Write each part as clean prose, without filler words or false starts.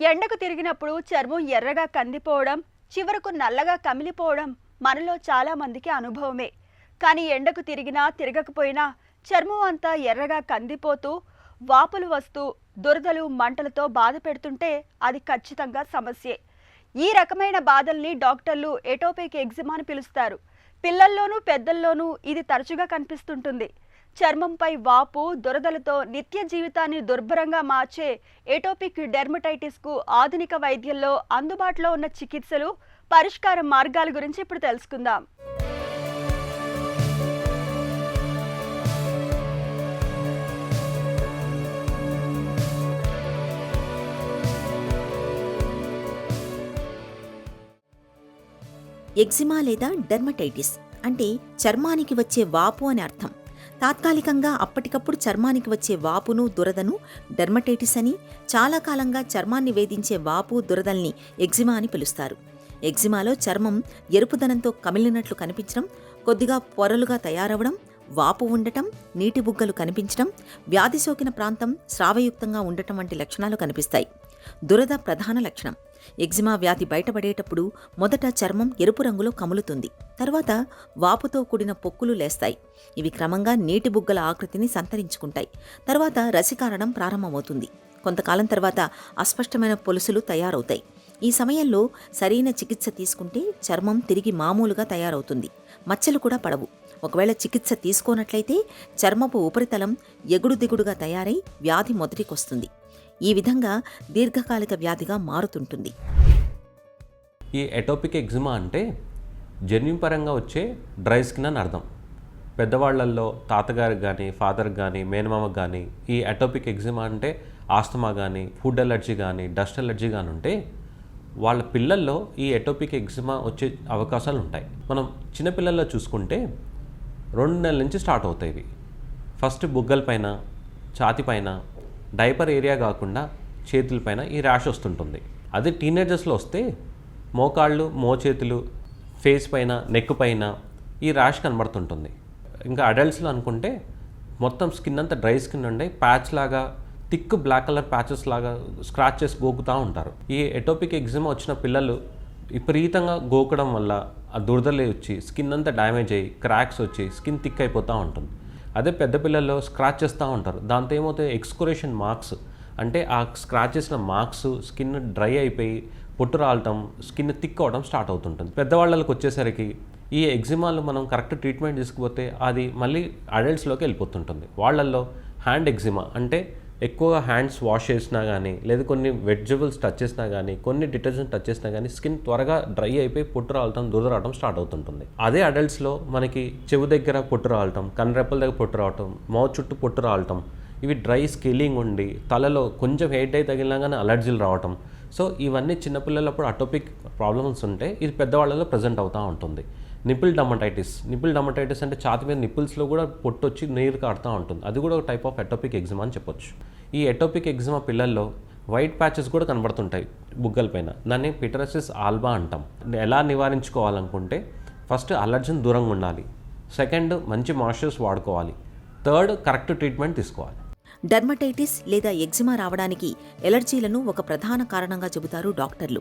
ఎండకు తిరిగినప్పుడు చర్మం ఎర్రగా కందిపోవడం, చివరకు నల్లగా కమిలిపోవడం మనలో చాలా మందికి అనుభవమే. కానీ ఎండకు తిరిగినా తిరగకపోయినా చర్మం అంతా ఎర్రగా కందిపోతూ, వాపులు వస్తూ, దురదలు మంటలతో బాధ పెడుతుంటే అది ఖచ్చితంగా సమస్యే. ఈ రకమైన బాధల్ని డాక్టర్లు ఎటోపిక్ ఎగ్జిమా అని పిలుస్తారు. పిల్లల్లోనూ పెద్దల్లోనూ ఇది తరచుగా కనిపిస్తుంటుంది. చర్మంపై వాపు, దురదలతో నిత్య జీవితాన్ని దుర్భరంగా మార్చే ఎటోపిక్ డెర్మటైటిస్కు ఆధునిక వైద్యంలో అందుబాటులో ఉన్న చికిత్సలు, పరిష్కార మార్గాల గురించి ఇప్పుడు తెలుసుకుందాం. ఎగ్జిమా లేదా డెర్మటైటిస్ అంటే చర్మానికి వచ్చే వాపు అని అర్థం. తాత్కాలికంగా అప్పటికప్పుడు చర్మానికి వచ్చే వాపును, దురదను డెర్మటైటిస్ అని, చాలా కాలంగా చర్మాన్ని వేధించే వాపు, దురదల్ని ఎగ్జిమా అని పిలుస్తారు. ఎగ్జిమాలో చర్మం ఎరుపుదనంతో కమిలినట్లు కనిపించడం, కొద్దిగా పొరలుగా తయారవడం, వాపు ఉండటం, నీటి బుగ్గలు కనిపించడం, వ్యాధి సోకిన ప్రాంతం స్రావయుక్తంగా ఉండటం వంటి లక్షణాలు కనిపిస్తాయి. దురద ప్రధాన లక్షణం. ఎగ్జిమా వ్యాధి బయటపడేటప్పుడు మొదట చర్మం ఎరుపు రంగులో కములుతుంది. తర్వాత వాపుతో కూడిన పొక్కులు లేస్తాయి. ఇవి క్రమంగా నీటి బుగ్గల ఆకృతిని సంతరించుకుంటాయి. తర్వాత రసికారడం ప్రారంభమవుతుంది. కొంతకాలం తర్వాత అస్పష్టమైన పొలుసులు తయారవుతాయి. ఈ సమయంలో సరైన చికిత్స తీసుకుంటే చర్మం తిరిగి మామూలుగా తయారవుతుంది. మచ్చలు కూడా పడవు. ఒకవేళ చికిత్స తీసుకోనట్లయితే చర్మపు ఉపరితలం ఎగుడు దిగుడుగా తయారై వ్యాధి మొదటికొస్తుంది. ఈ విధంగా దీర్ఘకాలిక వ్యాధిగా మారుతుంటుంది. ఈ ఎటోపిక్ ఎగ్జిమా అంటే జన్యుపరంగా వచ్చే డ్రై స్కిన్ అని అర్థం. పెద్దవాళ్లల్లో తాతగారికి కానీ, ఫాదర్కి కానీ, మేనమామకి కానీ ఈ ఎటోపిక్ ఎగ్జిమా అంటే ఆస్తమా కానీ, ఫుడ్ ఎలర్జీ కానీ, డస్ట్ ఎలర్జీ కానీ ఉంటే వాళ్ళ పిల్లల్లో ఈ ఎటోపిక్ ఎగ్జిమా వచ్చే అవకాశాలు ఉంటాయి. మనం చిన్నపిల్లల్లో చూసుకుంటే 2 నెలల నుంచి స్టార్ట్ అవుతాయి ఇవి. ఫస్ట్ బుగ్గల పైన, ఛాతి పైన, డైపర్ ఏరియా కాకుండా చేతులపైన ఈ ర్యాష్ వస్తుంటుంది. అదే టీనేజర్స్లో వస్తే మోకాళ్ళు, మోచేతులు, ఫేస్ పైన, నెక్ పైన ఈ ర్యాష్ కనబడుతుంటుంది. ఇంకా అడల్ట్స్లో అనుకుంటే మొత్తం స్కిన్ అంతా డ్రై స్కిన్ ఉండే ప్యాచ్ లాగా, థిక్ బ్లాక్ కలర్ ప్యాచెస్ లాగా స్క్రాచెస్ గోకుతూ ఉంటారు. ఈ ఎటోపిక్ ఎగ్జిమా వచ్చిన పిల్లలు విపరీతంగా గోకడం వల్ల ఆ దురదలే వచ్చి స్కిన్ అంతా డ్యామేజ్ అయ్యి క్రాక్స్ వచ్చి స్కిన్ థిక్ అయిపోతూ ఉంటుంది. అదే పెద్ద పిల్లల్లో స్క్రాచ్ చేస్తూ ఉంటారు. దాంతో ఏమవుతాయి, ఎక్స్కోరేషన్ మార్క్స్ అంటే ఆ స్క్రాచ్ చేసిన మార్క్స్ స్కిన్ డ్రై అయిపోయి పొట్టు రాలటం, స్కిన్ థిక్ అవడం స్టార్ట్ అవుతుంటుంది. పెద్దవాళ్ళకి వచ్చేసరికి ఈ ఎగ్జిమాలు మనం కరెక్ట్ ట్రీట్మెంట్ తీసుకుపోతే అది మళ్ళీ అడల్ట్స్లోకి వెళ్ళిపోతుంటుంది. వాళ్ళల్లో హ్యాండ్ ఎగ్జిమా అంటే ఎక్కువగా హ్యాండ్స్ వాష్ చేసినా కానీ, లేదా కొన్ని వెజిటబుల్స్ టచ్ చేసినా కానీ, కొన్ని డిటర్జెంట్ టచ్ చేసినా కానీ స్కిన్ త్వరగా డ్రై అయిపోయి పొట్టు రావటం, దురద రావడం స్టార్ట్ అవుతుంటుంది. అదే అడల్ట్స్లో మనకి చెవు దగ్గర పొట్టు రావటం, కన్నురెప్పల దగ్గర పొట్టు రావటం, మౌత్ చుట్టూ పొట్టు రావటం, ఇవి డ్రై స్కేలింగ్ ఉండి తలలో కొంచెం హెయిట్ అయి తగిలినా కానీ అలర్జీలు రావటం. సో ఇవన్నీ చిన్నపిల్లలప్పుడు అటోపిక్ ప్రాబ్లమ్స్ ఉంటే ఇది పెద్దవాళ్ళలో ప్రజెంట్ అవుతూ ఉంటుంది. నిపుల్ డర్మటైటిస్ అంటే ఛాతి మీద నిపుల్స్లో కూడా పొట్టు వచ్చి నీరు కాడుతూ ఉంటుంది. అది కూడా ఒక టైప్ ఆఫ్ ఎటోపిక్ ఎగ్జిమా అని చెప్పొచ్చు. ఈ ఎటోపిక్ ఎగ్జిమా పిల్లల్లో వైట్ ప్యాచెస్ కూడా కనబడుతుంటాయి బుగ్గల పైన. దాన్ని పిటరసిస్ ఆల్బా అంటాం. ఎలా నివారించుకోవాలనుకుంటే ఫస్ట్ అలర్జీని దూరంగా ఉండాలి, సెకండ్ మంచి మాయిశ్చర్స్ వాడుకోవాలి, థర్డ్ కరెక్ట్ ట్రీట్మెంట్ తీసుకోవాలి. డెర్మటైటిస్ లేదా ఎగ్జిమా రావడానికి ఎలర్జీలను ఒక ప్రధాన కారణంగా చెబుతారు డాక్టర్లు.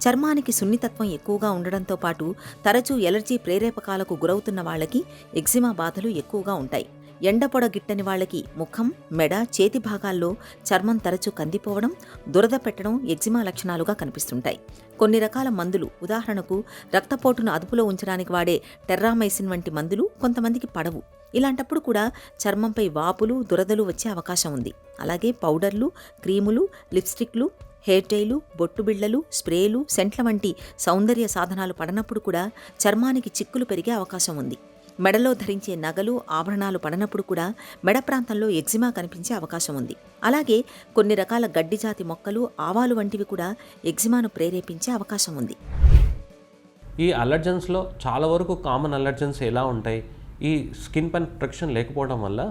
చర్మానికి సున్నితత్వం ఎక్కువగా ఉండడంతో పాటు తరచూ ఎలర్జీ ప్రేరేపకాలకు గురవుతున్న వాళ్లకి ఎగ్జిమా బాధలు ఎక్కువగా ఉంటాయి. ఎండపొడ గిట్టని వాళ్లకి ముఖం, మెడ, చేతి భాగాల్లో చర్మం తరచూ కందిపోవడం, దురద పెట్టడం ఎగ్జిమా లక్షణాలుగా కనిపిస్తుంటాయి. కొన్ని రకాల మందులు, ఉదాహరణకు రక్తపోటును అదుపులో ఉంచడానికి వాడే టెర్రామైసిన్ వంటి మందులు కొంతమందికి పడవు. ఇలాంటప్పుడు కూడా చర్మంపై వాపులు, దురదలు వచ్చే అవకాశం ఉంది. అలాగే పౌడర్లు, క్రీములు, లిప్స్టిక్లు, హెయిర్ డైలు, బొట్టు బిళ్లలు, స్ప్రేలు, సెంట్ల వంటి సౌందర్య సాధనాలు పడనప్పుడు కూడా చర్మానికి చిక్కులు పెరిగే అవకాశం ఉంది. మెడలో ధరించే నగలు, ఆభరణాలు పడనప్పుడు కూడా మెడ ప్రాంతంలో ఎగ్జిమా కనిపించే అవకాశం ఉంది. అలాగే కొన్ని రకాల గడ్డి జాతి మొక్కలు, ఆవాలు వంటివి కూడా ఎగ్జిమాను ప్రేరేపించే అవకాశం ఉంది. ఈ అలర్జన్స్లో చాలా వరకు కామన్ అలర్జన్స్ ఎలా ఉంటాయి, ఈ స్కిన్ పైన ప్రొటెక్షన్ లేకపోవడం వల్ల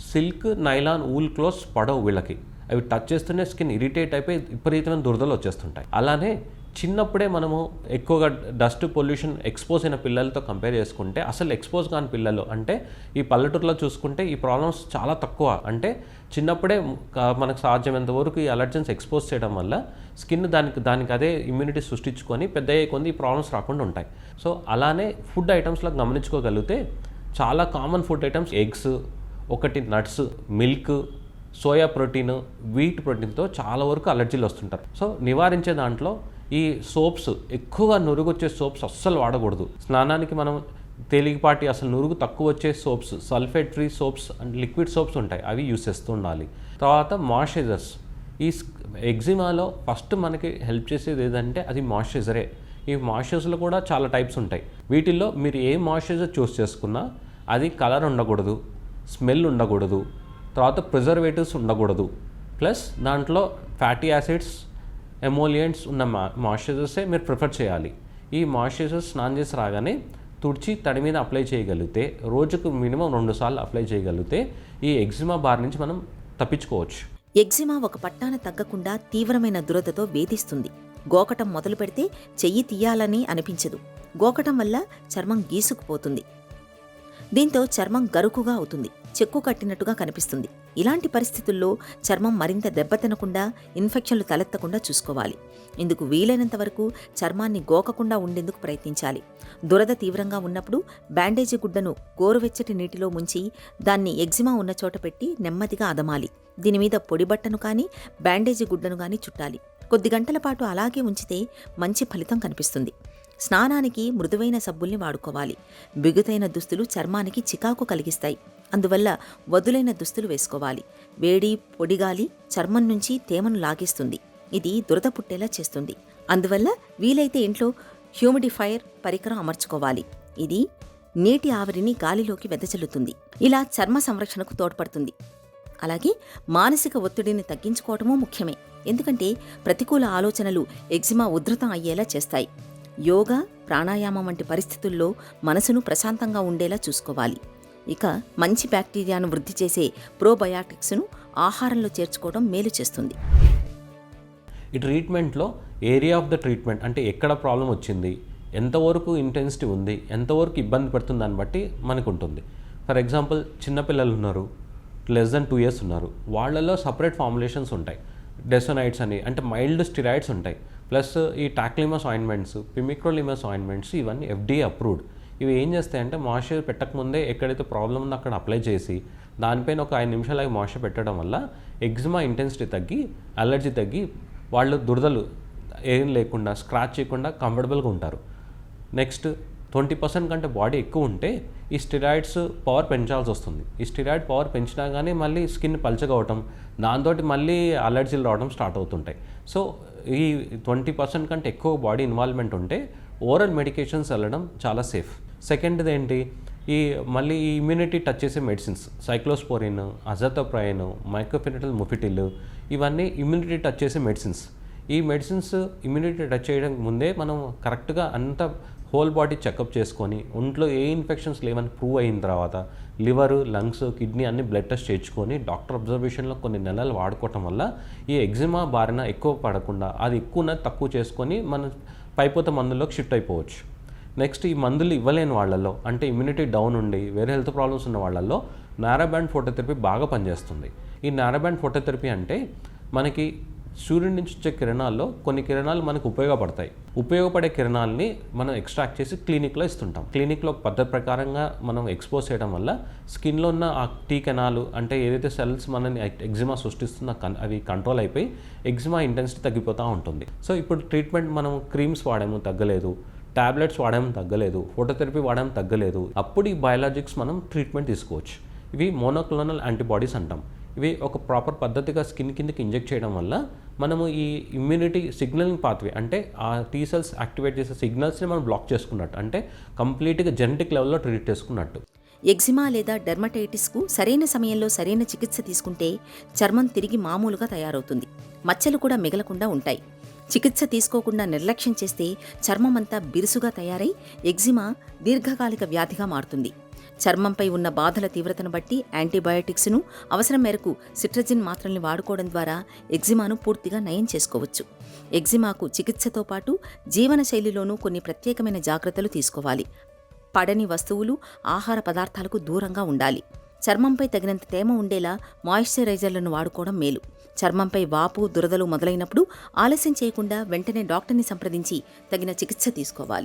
సిల్క్, నైలాన్, ఊల్ క్లోత్స్ పడవు వీళ్ళకి. అవి టచ్ చేస్తూనే స్కిన్ ఇరిటేట్ అయిపోయి విపరీతమైన దురదలు వచ్చేస్తుంటాయి. అలానే చిన్నప్పుడే మనము ఎక్కువగా డస్ట్ పొల్యూషన్ ఎక్స్పోజ్ అయిన పిల్లలతో కంపేర్ చేసుకుంటే అసలు ఎక్స్పోజ్ కాని పిల్లలు అంటే ఈ పల్లెటూరులో చూసుకుంటే ఈ ప్రాబ్లమ్స్ చాలా తక్కువ. అంటే చిన్నప్పుడే మనకు సాధ్యమైనంత వరకు ఈ అలర్జెన్స్ ఎక్స్పోజ్ చేయడం వల్ల స్కిన్ దానికి అదే ఇమ్యూనిటీ సృష్టించుకొని పెద్ద అయ్యే కొంది ఈ ప్రాబ్లమ్స్ రాకుండా ఉంటాయి. సో అలానే ఫుడ్ ఐటమ్స్లో గమనించుకోగలిగితే చాలా కామన్ ఫుడ్ ఐటమ్స్ ఎగ్స్, ఒకటి nuts, milk, soya protein, wheat ప్రోటీన్తో చాలా వరకు అలర్జీలు వస్తుంటారు. సో నివారించే దాంట్లో ఈ సోప్స్, ఎక్కువగా నురుగు వచ్చే సోప్స్ అస్సలు వాడకూడదు. స్నానానికి మనం తేలికపాటి అసలు నురుగు తక్కువ వచ్చే soaps, sulphate free soaps and liquid soaps ఉంటాయి, అవి యూస్ చేస్తూ ఉండాలి. తర్వాత మాయిశ్చరైజర్స్, ఈ ఎగ్జిమాలో ఫస్ట్ మనకి హెల్ప్ చేసేది ఏదంటే అది మాయిశ్చరైజరే. ఈ మాయిశ్చరైజర్లో కూడా చాలా టైప్స్ ఉంటాయి. వీటిల్లో మీరు ఏ మాయిశ్చరైజర్ చూస్ చేసుకున్నా అది కలర్ ఉండకూడదు, స్మెల్ ఉండకూడదు, తర్వాత ప్రిజర్వేటివ్స్ ఉండకూడదు, ప్లస్ దాంట్లో ఫ్యాటీ యాసిడ్స్, ఎమోలియంట్స్ ఉన్న మాయిశ్చరైజర్సే మీరు ప్రిఫర్ చేయాలి. ఈ మాయిశ్చరైజర్స్ స్నానం చేసి రాగానే తుడిచి తడి మీద అప్లై చేయగలిగితే, రోజుకు మినిమం 2 సార్లు అప్లై చేయగలిగితే ఈ ఎగ్జిమా బారి నుంచి మనం తప్పించుకోవచ్చు. ఎగ్జిమా ఒక పట్టాన తగ్గకుండా తీవ్రమైన దురదతో వేధిస్తుంది. గోకటం మొదలు పెడితే చెయ్యి తీయాలని అనిపించదు. గోకటం వల్ల చర్మం గీసుకుపోతుంది. దీంతో చర్మం గరుకుగా అవుతుంది, చెక్కు కట్టినట్టుగా కనిపిస్తుంది. ఇలాంటి పరిస్థితుల్లో చర్మం మరింత దెబ్బతినకుండా, ఇన్ఫెక్షన్లు తలెత్తకుండా చూసుకోవాలి. ఇందుకు వీలైనంత వరకు చర్మాన్ని గోకకుండా ఉండేందుకు ప్రయత్నించాలి. దురద తీవ్రంగా ఉన్నప్పుడు బ్యాండేజీ గుడ్డను గోరువెచ్చటి నీటిలో ముంచి దాన్ని ఎగ్జిమా ఉన్న చోట పెట్టి నెమ్మదిగా అదమాలి. దీని మీద పొడి బట్టను కానీ బ్యాండేజీ గుడ్డను కానీ చుట్టాలి. కొద్ది గంటల పాటు అలాగే ఉంచితే మంచి ఫలితం కనిపిస్తుంది. స్నానానికి మృదువైన సబ్బుల్ని వాడుకోవాలి. బిగుతైన దుస్తులు చర్మానికి చికాకు కలిగిస్తాయి. అందువల్ల వదులైన దుస్తులు వేసుకోవాలి. వేడి, పొడిగాలి చర్మం నుంచి తేమను లాగేస్తుంది. ఇది దురద పుట్టేలా చేస్తుంది. అందువల్ల వీలైతే ఇంట్లో హ్యూమిడిఫైయర్ పరికరం అమర్చుకోవాలి. ఇది నీటి ఆవిరిని గాలిలోకి వెదజల్లుతుంది. ఇలా చర్మ సంరక్షణకు తోడ్పడుతుంది. అలాగే మానసిక ఒత్తిడిని తగ్గించుకోవటమూ ముఖ్యమే. ఎందుకంటే ప్రతికూల ఆలోచనలు ఎగ్జిమా ఉధృతం అయ్యేలా చేస్తాయి. యోగా, ప్రాణాయామం వంటి పరిస్థితుల్లో మనసును ప్రశాంతంగా ఉండేలా చూసుకోవాలి. ఇక మంచి బ్యాక్టీరియాను వృద్ధి చేసే ప్రోబయాటిక్స్ను ఆహారంలో చేర్చుకోవడం మేలు చేస్తుంది. ఈ ట్రీట్మెంట్లో ఏరియా ఆఫ్ ద ట్రీట్మెంట్ అంటే ఎక్కడ ప్రాబ్లం వచ్చింది, ఎంతవరకు ఇంటెన్సిటీ ఉంది, ఎంతవరకు ఇబ్బంది పడుతుంది దాన్ని బట్టి మనకు ఉంటుంది. ఫర్ ఎగ్జాంపుల్ చిన్నపిల్లలు ఉన్నారు, లెస్ 2 years ఉన్నారు, వాళ్ళలో సపరేట్ ఫార్ములేషన్స్ ఉంటాయి. డెసోనైడ్స్ అని అంటే మైల్డ్ స్టిరాయిడ్స్ ఉంటాయి. ప్లస్ ఈ టాక్లిమస్ ఆయింట్మెంట్స్, పిమిక్రోలిమస్ ఆయింట్మెంట్స్ ఇవన్నీ FDA అప్రూవ్డ్. ఇవి ఏం చేస్తాయంటే మాయిశ్చర్ పెట్టకముందే ఎక్కడైతే ప్రాబ్లం ఉందో అక్కడ అప్లై చేసి దానిపైన ఒక 5 నిమిషాలు మాయిశ్చర్ పెట్టడం వల్ల ఎగ్జిమా ఇంటెన్సిటీ తగ్గి, అలర్జీ తగ్గి, వాళ్ళు దురదలు ఏం లేకుండా, స్క్రాచ్ చేయకుండా కంఫర్టబుల్గా ఉంటారు. నెక్స్ట్ 20% కంటే బాడీ ఎక్కువ ఉంటే ఈ స్టిరాయిడ్స్ పవర్ పెంచాల్సి వస్తుంది. ఈ స్టిరాయిడ్ పవర్ పెంచినా కానీ మళ్ళీ స్కిన్ పల్చగా అవటం, దాంతో మళ్ళీ అలర్జీలు రావడం స్టార్ట్ అవుతుంటాయి. సో ఈ 20% కంటే ఎక్కువ బాడీ ఇన్వాల్వ్మెంట్ ఉంటే ఓరల్ మెడికేషన్స్ వెళ్ళడం చాలా సేఫ్. సెకండ్ది ఏంటి, మళ్ళీ ఈ ఇమ్యూనిటీ టచ్ చేసే మెడిసిన్స్, సైక్లోస్పోరిన్, అజాథోప్రైన్, మైక్రోఫెనిటల్ ముఫిటిల్, ఇవన్నీ ఇమ్యూనిటీ టచ్ చేసే మెడిసిన్స్. ఈ మెడిసిన్స్ ఇమ్యూనిటీ టచ్ చేయడానికి ముందే మనం కరెక్ట్గా అంత హోల్ బాడీ చెకప్ చేసుకొని ఒంట్లో ఏ ఇన్ఫెక్షన్స్ లేవని ప్రూవ్ అయిన తర్వాత లివర్, లంగ్స్, కిడ్నీ అన్ని బ్లడ్ టెస్ట్ చేయించుకొని డాక్టర్ అబ్జర్వేషన్లో కొన్ని నెలలు వాడుకోవటం వల్ల ఈ ఎగ్జిమా బారిన ఎక్కువ పడకుండా అది ఎక్కువ తక్కువ చేసుకొని మన పైపోత మందుల్లోకి షిఫ్ట్ అయిపోవచ్చు. నెక్స్ట్ ఈ మందులు ఇవ్వలేని వాళ్ళల్లో అంటే ఇమ్యూనిటీ డౌన్ ఉండి వేరే హెల్త్ ప్రాబ్లమ్స్ ఉన్న వాళ్ళల్లో నారోబ్యాండ్ ఫోటోథెరపీ బాగా పనిచేస్తుంది. ఈ నారోబ్యాండ్ ఫోటోథెరపీ అంటే మనకి సూర్యుడి నుంచి వచ్చే కిరణాల్లో కొన్ని కిరణాలు మనకు ఉపయోగపడతాయి. ఉపయోగపడే కిరణాలని మనం ఎక్స్ట్రాక్ట్ చేసి క్లినిక్లో ఇస్తుంటాం. క్లినిక్లో పద్ధతి ప్రకారంగా మనం ఎక్స్పోజ్ చేయడం వల్ల స్కిన్లో ఉన్న ఆ టీ కెనాలు అంటే ఏదైతే సెల్స్ మనని ఎగ్జిమా సృష్టిస్తుందో అవి కంట్రోల్ అయిపోయి ఎగ్జిమా ఇంటెన్సిటీ తగ్గిపోతూ ఉంటుంది. సో ఇప్పుడు ట్రీట్మెంట్ మనం క్రీమ్స్ వాడాము తగ్గలేదు, టాబ్లెట్స్ వాడాము తగ్గలేదు, ఫోటోథెరపీ వాడాము తగ్గలేదు, అప్పుడు ఈ బయాలజిక్స్ మనం ట్రీట్మెంట్ తీసుకోవచ్చు. ఇవి మోనోక్లోనల్ యాంటీబాడీస్ అంటాం. ఇవి ఒక ప్రాపర్ పద్ధతిగా స్కిన్ కిందకి ఇంజెక్ట్ చేయడం వల్ల మనము ఈ ఇమ్యూనిటీ సిగ్నలింగ్ పాత్వే అంటే ఆ టీ సెల్స్ యాక్టివేట్ చేసే సిగ్నల్స్ని మనం బ్లాక్ చేసుకున్నట్టు, అంటే కంప్లీట్గా జెనెటిక్ లెవెల్లో ట్రీట్ చేసుకున్నట్టు. ఎగ్జిమా లేదా డెర్మటైటిస్కు సరైన సమయంలో సరైన చికిత్స తీసుకుంటే చర్మం తిరిగి మామూలుగా తయారవుతుంది. మచ్చలు కూడా మిగలకుండా ఉంటాయి. చికిత్స తీసుకోకుండా నిర్లక్ష్యం చేస్తే చర్మమంతా బిరుసుగా తయారై ఎగ్జిమా దీర్ఘకాలిక వ్యాధిగా మారుతుంది. చర్మంపై ఉన్న బాధల తీవ్రతను బట్టి యాంటీబయాటిక్స్ను, అవసరం మేరకు సిట్రజిన్ మాత్రల్ని వాడుకోవడం ద్వారా ఎగ్జిమాను పూర్తిగా నయం చేసుకోవచ్చు. ఎగ్జిమాకు చికిత్సతో పాటు జీవనశైలిలోనూ కొన్ని ప్రత్యేకమైన జాగ్రత్తలు తీసుకోవాలి. పడని వస్తువులు, ఆహార పదార్థాలకు దూరంగా ఉండాలి. చర్మంపై తగినంత తేమ ఉండేలా మాయిశ్చరైజర్లను వాడుకోవడం మేలు. చర్మంపై వాపు, దురదలు మొదలైనప్పుడు ఆలస్యం చేయకుండా వెంటనే డాక్టర్ని సంప్రదించి తగిన చికిత్స తీసుకోవాలి.